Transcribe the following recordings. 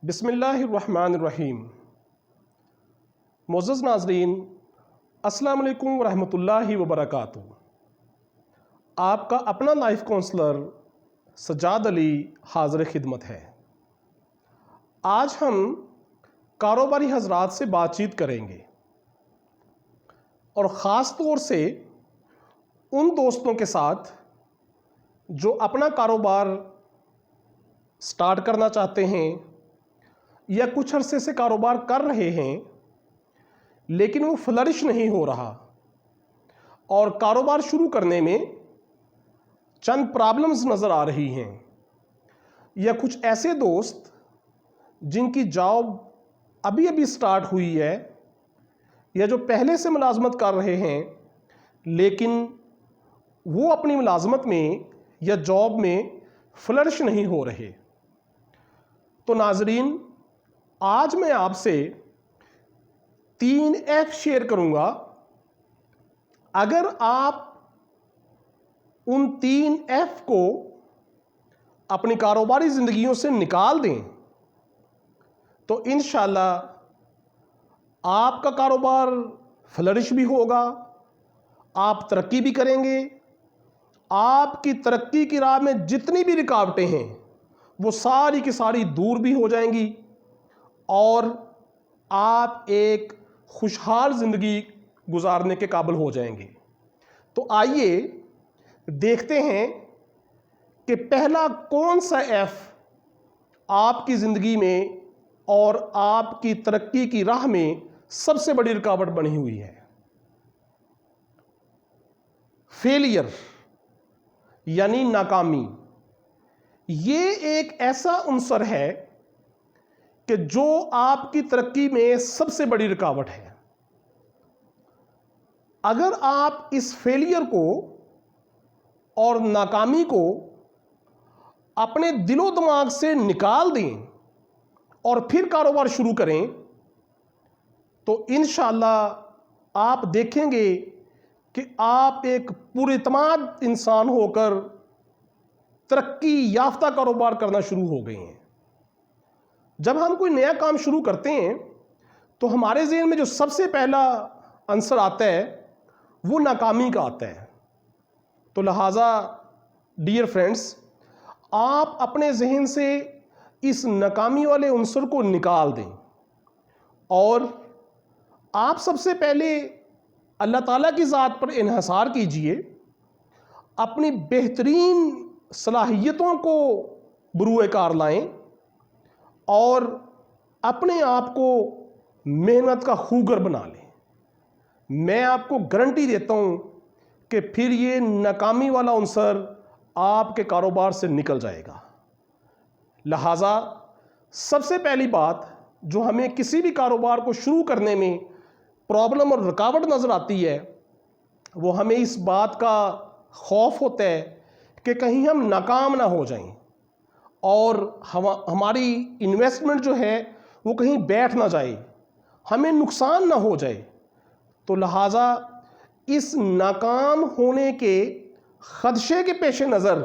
بسم اللہ الرحمن الرحیم۔ معزز ناظرین، السلام علیکم ورحمۃ اللہ وبرکاتہ۔ آپ کا اپنا لائف کونسلر سجاد علی حاضر خدمت ہے۔ آج ہم کاروباری حضرات سے بات چیت کریں گے، اور خاص طور سے ان دوستوں کے ساتھ جو اپنا کاروبار سٹارٹ کرنا چاہتے ہیں یا کچھ عرصے سے کاروبار کر رہے ہیں لیکن وہ فلرش نہیں ہو رہا، اور کاروبار شروع کرنے میں چند پرابلمز نظر آ رہی ہیں، یا کچھ ایسے دوست جن کی جاب ابھی سٹارٹ ہوئی ہے یا جو پہلے سے ملازمت کر رہے ہیں لیکن وہ اپنی ملازمت میں یا جاب میں فلرش نہیں ہو رہے۔ تو ناظرین، آج میں آپ سے 3 ایف شیئر کروں گا۔ اگر آپ ان 3 ایف کو اپنی کاروباری زندگیوں سے نکال دیں تو انشاءاللہ آپ کا کاروبار فلرش بھی ہوگا، آپ ترقی بھی کریں گے، آپ کی ترقی کی راہ میں جتنی بھی رکاوٹیں ہیں وہ ساری کی ساری دور بھی ہو جائیں گی، اور آپ ایک خوشحال زندگی گزارنے کے قابل ہو جائیں گے۔ تو آئیے دیکھتے ہیں کہ پہلا کون سا ایف آپ کی زندگی میں اور آپ کی ترقی کی راہ میں سب سے بڑی رکاوٹ بنی ہوئی ہے۔ فیلئر یعنی ناکامی، یہ ایک ایسا عنصر ہے کہ جو آپ کی ترقی میں سب سے بڑی رکاوٹ ہے۔ اگر آپ اس فیلئر کو اور ناکامی کو اپنے دل و دماغ سے نکال دیں اور پھر کاروبار شروع کریں تو انشاءاللہ آپ دیکھیں گے کہ آپ ایک پراعتماد انسان ہو کر ترقی یافتہ کاروبار کرنا شروع ہو گئے ہیں۔ جب ہم کوئی نیا کام شروع کرتے ہیں تو ہمارے ذہن میں جو سب سے پہلا عنصر آتا ہے وہ ناکامی کا آتا ہے۔ تو لہٰذا ڈیئر فرینڈز، آپ اپنے ذہن سے اس ناکامی والے عنصر کو نکال دیں، اور آپ سب سے پہلے اللہ تعالیٰ کی ذات پر انحصار کیجئے، اپنی بہترین صلاحیتوں کو بروئے کار لائیں، اور اپنے آپ کو محنت کا خوگر بنا لیں۔ میں آپ کو گارنٹی دیتا ہوں کہ پھر یہ ناکامی والا عنصر آپ کے کاروبار سے نکل جائے گا۔ لہٰذا سب سے پہلی بات جو ہمیں کسی بھی کاروبار کو شروع کرنے میں پرابلم اور رکاوٹ نظر آتی ہے وہ ہمیں اس بات کا خوف ہوتا ہے کہ کہیں ہم ناکام نہ ہو جائیں اور ہماری انویسٹمنٹ جو ہے وہ کہیں بیٹھ نہ جائے، ہمیں نقصان نہ ہو جائے۔ تو لہٰذا اس ناکام ہونے کے خدشے کے پیش نظر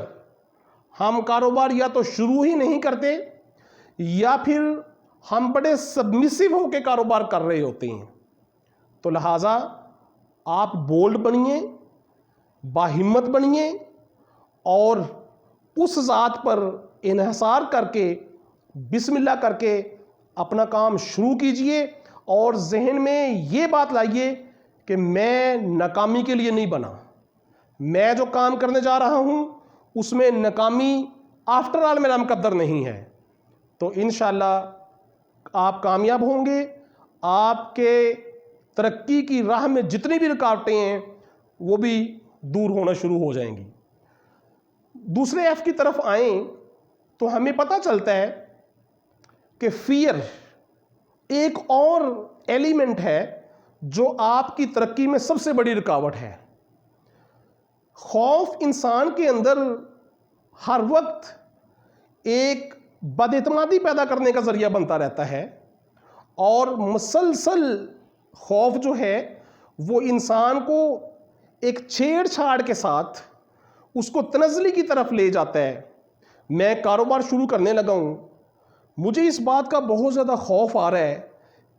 ہم کاروبار یا تو شروع ہی نہیں کرتے، یا پھر ہم بڑے سبمسو ہو کے کاروبار کر رہے ہوتے ہیں۔ تو لہٰذا آپ بولڈ بنیے، باہمت بنیے، اور اس ذات پر انحصار کر کے بسم اللہ کر کے اپنا کام شروع کیجئے، اور ذہن میں یہ بات لائیے کہ میں ناکامی کے لیے نہیں بنا، میں جو کام کرنے جا رہا ہوں اس میں ناکامی آفٹر آل میرا مقدر نہیں ہے۔ تو انشاءاللہ آپ کامیاب ہوں گے، آپ کے ترقی کی راہ میں جتنی بھی رکاوٹیں ہیں وہ بھی دور ہونا شروع ہو جائیں گی۔ دوسرے ایف کی طرف آئیں تو ہمیں پتہ چلتا ہے کہ فیئر ایک اور ایلیمنٹ ہے جو آپ کی ترقی میں سب سے بڑی رکاوٹ ہے۔ خوف انسان کے اندر ہر وقت ایک بد اعتمادی پیدا کرنے کا ذریعہ بنتا رہتا ہے، اور مسلسل خوف جو ہے وہ انسان کو ایک چھیڑ چھاڑ کے ساتھ اس کو تنزلی کی طرف لے جاتا ہے۔ میں کاروبار شروع کرنے لگا ہوں، مجھے اس بات کا بہت زیادہ خوف آ رہا ہے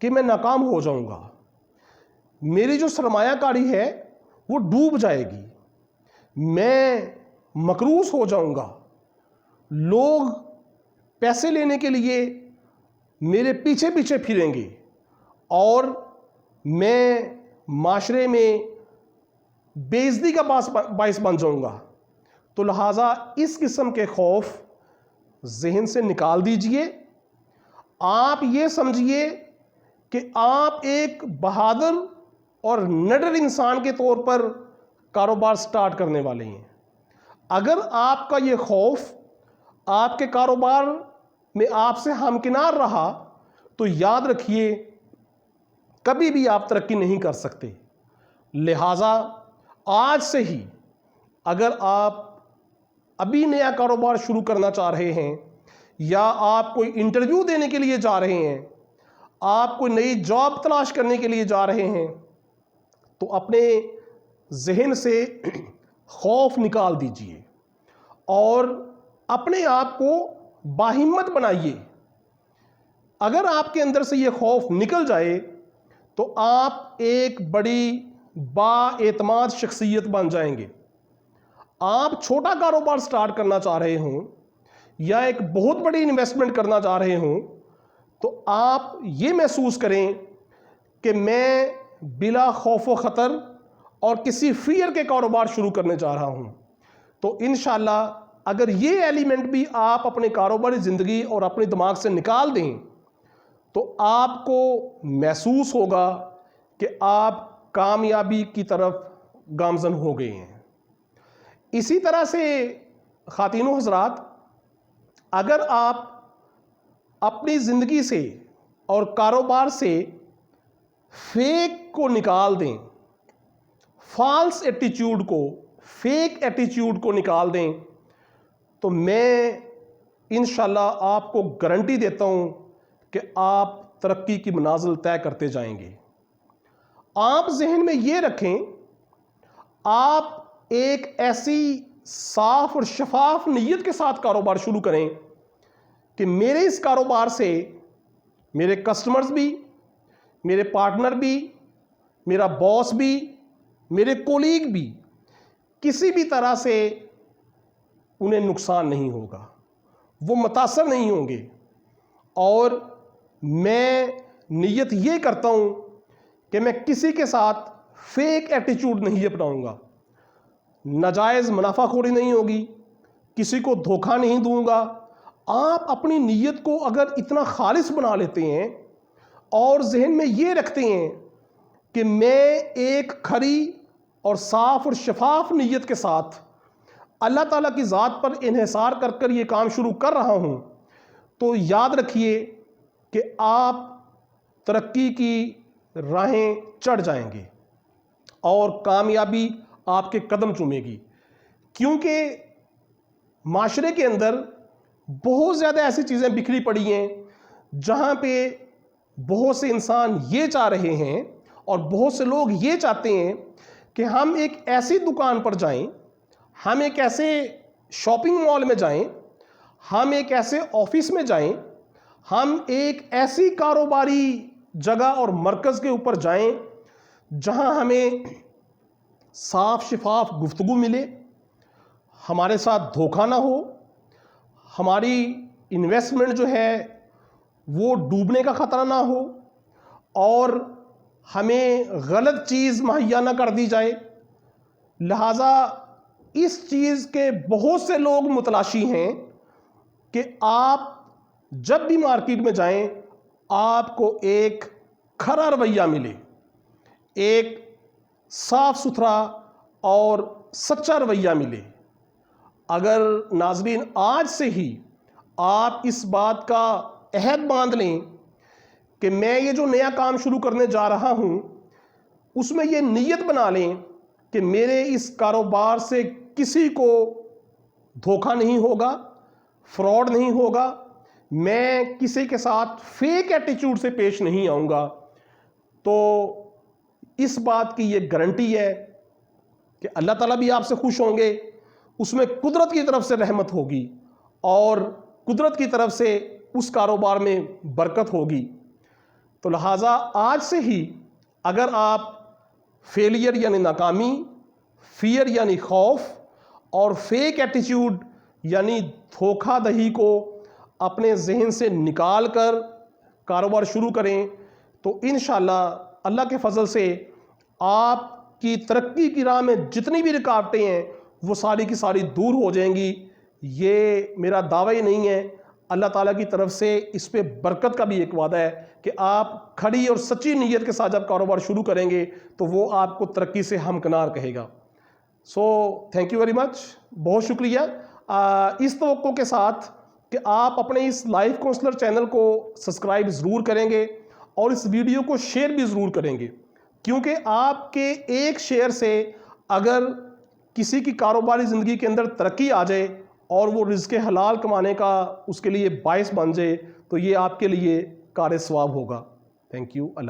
کہ میں ناکام ہو جاؤں گا، میری جو سرمایہ کاری ہے وہ ڈوب جائے گی، میں مقروض ہو جاؤں گا، لوگ پیسے لینے کے لیے میرے پیچھے پیچھے پھریں گے اور میں معاشرے میں بے عزتی کا باعث بن جاؤں گا۔ تو لہٰذا اس قسم کے خوف ذہن سے نکال دیجئے۔ آپ یہ سمجھیے کہ آپ ایک بہادر اور نڈر انسان کے طور پر کاروبار سٹارٹ کرنے والے ہیں۔ اگر آپ کا یہ خوف آپ کے کاروبار میں آپ سے ہمکنار رہا تو یاد رکھیے کبھی بھی آپ ترقی نہیں کر سکتے۔ لہٰذا آج سے ہی اگر آپ ابھی نیا کاروبار شروع کرنا چاہ رہے ہیں یا آپ کوئی انٹرویو دینے کے لیے جا رہے ہیں، آپ کوئی نئی جاب تلاش کرنے کے لیے جا رہے ہیں، تو اپنے ذہن سے خوف نکال دیجئے اور اپنے آپ کو باہمت بنائیے۔ اگر آپ کے اندر سے یہ خوف نکل جائے تو آپ ایک بڑی با اعتماد شخصیت بن جائیں گے۔ آپ چھوٹا کاروبار سٹارٹ کرنا چاہ رہے ہوں یا ایک بہت بڑی انویسٹمنٹ کرنا چاہ رہے ہوں تو آپ یہ محسوس کریں کہ میں بلا خوف و خطر اور کسی فیئر کے کاروبار شروع کرنے جا رہا ہوں۔ تو انشاءاللہ اگر یہ ایلیمنٹ بھی آپ اپنے کاروباری زندگی اور اپنے دماغ سے نکال دیں تو آپ کو محسوس ہوگا کہ آپ کامیابی کی طرف گامزن ہو گئے ہیں۔ اسی طرح سے خواتین و حضرات، اگر آپ اپنی زندگی سے اور کاروبار سے فیک کو نکال دیں، فالس ایٹیچیوڈ کو، فیک ایٹیچیوڈ کو نکال دیں، تو میں انشاءاللہ آپ کو گارنٹی دیتا ہوں کہ آپ ترقی کی منازل طے کرتے جائیں گے۔ آپ ذہن میں یہ رکھیں، آپ ایک ایسی صاف اور شفاف نیت کے ساتھ کاروبار شروع کریں کہ میرے اس کاروبار سے میرے کسٹمرز بھی، میرے پارٹنر بھی، میرا باس بھی، میرے کولیگ بھی، کسی بھی طرح سے انہیں نقصان نہیں ہوگا، وہ متاثر نہیں ہوں گے۔ اور میں نیت یہ کرتا ہوں کہ میں کسی کے ساتھ فیک ایٹیچیوڈ نہیں اپناؤں گا، ناجائز منافع خوری نہیں ہوگی، کسی کو دھوکہ نہیں دوں گا۔ آپ اپنی نیت کو اگر اتنا خالص بنا لیتے ہیں اور ذہن میں یہ رکھتے ہیں کہ میں ایک کھری اور صاف اور شفاف نیت کے ساتھ اللہ تعالیٰ کی ذات پر انحصار کر کر یہ کام شروع کر رہا ہوں، تو یاد رکھیے کہ آپ ترقی کی راہیں چڑھ جائیں گے اور کامیابی آپ کے قدم چومے گی۔ کیونکہ معاشرے کے اندر بہت زیادہ ایسی چیزیں بکھری پڑی ہیں جہاں پہ بہت سے انسان یہ چاہ رہے ہیں اور بہت سے لوگ یہ چاہتے ہیں کہ ہم ایک ایسی دکان پر جائیں، ہم ایک ایسے شاپنگ مال میں جائیں، ہم ایک ایسے آفس میں جائیں، ہم ایک ایسی کاروباری جگہ اور مرکز کے اوپر جائیں جہاں ہمیں صاف شفاف گفتگو ملے، ہمارے ساتھ دھوکہ نہ ہو، ہماری انویسٹمنٹ جو ہے وہ ڈوبنے کا خطرہ نہ ہو اور ہمیں غلط چیز مہیا نہ کر دی جائے۔ لہٰذا اس چیز کے بہت سے لوگ متلاشی ہیں کہ آپ جب بھی مارکیٹ میں جائیں آپ کو ایک کھرا رویہ ملے، ایک صاف ستھرا اور سچا رویہ ملے۔ اگر ناظرین آج سے ہی آپ اس بات کا عہد باندھ لیں کہ میں یہ جو نیا کام شروع کرنے جا رہا ہوں اس میں یہ نیت بنا لیں کہ میرے اس کاروبار سے کسی کو دھوکہ نہیں ہوگا، فراڈ نہیں ہوگا، میں کسی کے ساتھ فیک ایٹیچیوڈ سے پیش نہیں آؤں گا، تو اس بات کی یہ گارنٹی ہے کہ اللہ تعالیٰ بھی آپ سے خوش ہوں گے، اس میں قدرت کی طرف سے رحمت ہوگی اور قدرت کی طرف سے اس کاروبار میں برکت ہوگی. تو لہٰذا آج سے ہی اگر آپ فیلئر یعنی ناکامی، فیئر یعنی خوف، اور فیک ایٹیچیوڈ یعنی دھوکہ دہی کو اپنے ذہن سے نکال کر کاروبار شروع کریں تو انشاءاللہ اللہ کے فضل سے آپ کی ترقی کی راہ میں جتنی بھی رکاوٹیں ہیں وہ ساری کی ساری دور ہو جائیں گی. یہ میرا دعویٰ ہی نہیں ہے، اللہ تعالیٰ کی طرف سے اس پہ برکت کا بھی ایک وعدہ ہے کہ آپ کھڑی اور سچی نیت کے ساتھ جب کاروبار شروع کریں گے تو وہ آپ کو ترقی سے ہمکنار کہے گا. So thank you very much, بہت شکریہ. اس توقع کے ساتھ کہ آپ اپنے اس لائف کونسلر چینل کو سبسکرائب ضرور کریں گے اور اس ویڈیو کو شیئر بھی ضرور کریں گے، کیونکہ آپ کے ایک شیئر سے اگر کسی کی کاروباری زندگی کے اندر ترقی آ جائے اور وہ رزق حلال کمانے کا اس کے لیے باعث بن جائے تو یہ آپ کے لیے کار ثواب ہوگا. Thank you. اللہ